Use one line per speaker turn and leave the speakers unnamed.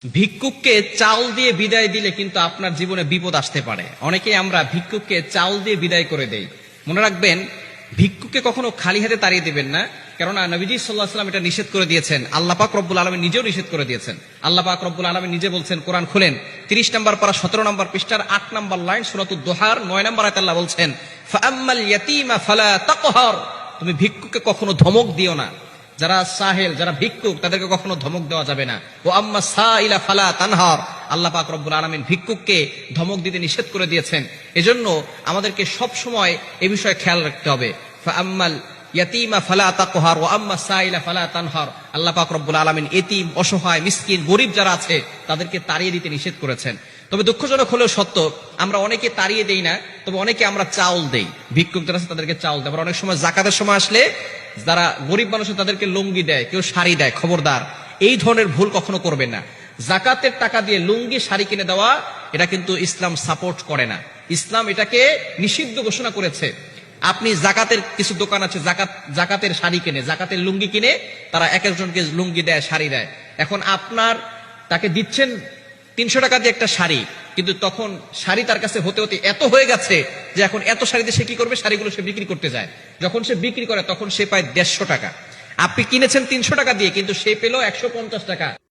ভিক্ষুককে চাল দিয়ে বিদায় দিলে কিন্তু আপনার জীবনে বিপদ আসতে পারে। অনেকেই আমরা ভিক্ষুককে চাল দিয়ে বিদায় করে দেই। মনে রাখবেন, ভিক্ষুককে কখনো খালি হাতে তাড়িয়ে দিবেন না, কেননা নবীজি সাল্লাল্লাহু আলাইহি ওয়াসাল্লাম এটা নিষেধ করে দিয়েছেন। আল্লাহ পাক রব্বুল আলামিন নিজেও নিষেধ করে দিয়েছেন। আল্লাহ পাক রব্বুল আলামিন নিজে বলছেন, কোরআন খুলেন 30 নম্বর পারা 17 নম্বর পৃষ্ঠার 8 নম্বর লাইন, সূরাতুদ দোহার 9 নম্বর আয়াতে আল্লাহ বলছেন, ফাআম্মাল ইয়াতীমা ফালা তাকহার, তুমি ভিক্ষুককে কখনো ধমক দিও না। যারা সাহেল, যারা ভিক্ষুক, তাদেরকে কখনো ধমক দেওয়া যাবে না। ও আম্মা সাইলা ফালা তানহার, আল্লাহ পাক রব্বুল আলামিন ভিক্ষুককে ধমক দিতে নিষেধ করে দিয়েছেন। এজন্য আমাদেরকে সব সময় এই বিষয়ে খেয়াল রাখতে হবে। ফাআম্মাল ইয়াতীমা ফালা তাকহার ওয়া আম্মা সাইলা ফালা তানহার, আল্লাহ পাক রব্বুল আলামিন এতিম, অসহায়, মিসকিন, গরিব যারা আছে তাদেরকে তাড়িয়ে দিতে নিষেধ করেছেন। তবে দুঃখজনক হলেও সত্য, আমরা অনেকে তাড়িয়ে দেই না, তবে অনেকে আমরা চাউল দেই। ভিক্ষুক যারা আছে তাদেরকে চাউল দেয়। আবার অনেক সময় যাকাতের সময় আসলে যারা গরিব মানুষ তাদেরকে লুঙ্গি দেয়, কেউ শাড়ি দেয়। খবরদার, এই ধরনের ভুল কখনো করবেন না। যাকাতের টাকা দিয়ে লুঙ্গি, শাড়ি কিনে দেওয়া, এটা কিন্তু ইসলাম সাপোর্ট করে না। ইসলাম এটাকে নিষিদ্ধ ঘোষণা করেছে। আপনি জাকাতের কিছু দোকান আছে, জাকাতের শাড়ি কিনে, জাকাতের লুঙ্গি কিনে তারা এক একজনকে লুঙ্গি দেয়, শাড়ি দেয়। এখন আপনার তাকে দিচ্ছেন 300 টাকা দিয়ে একটা শাড়ি, কিন্তু তখন শাড়ি তার কাছে হতে হতে এত হয়ে গেছে যে এখন এত শাড়িতে সে কি করবে, শাড়িগুলো সে বিক্রি করতে যায়। যখন সে বিক্রি করে তখন সে পায় 150 টাকা। আপনি কিনেছেন 300 টাকা দিয়ে, কিন্তু সে পেল 150 টাকা।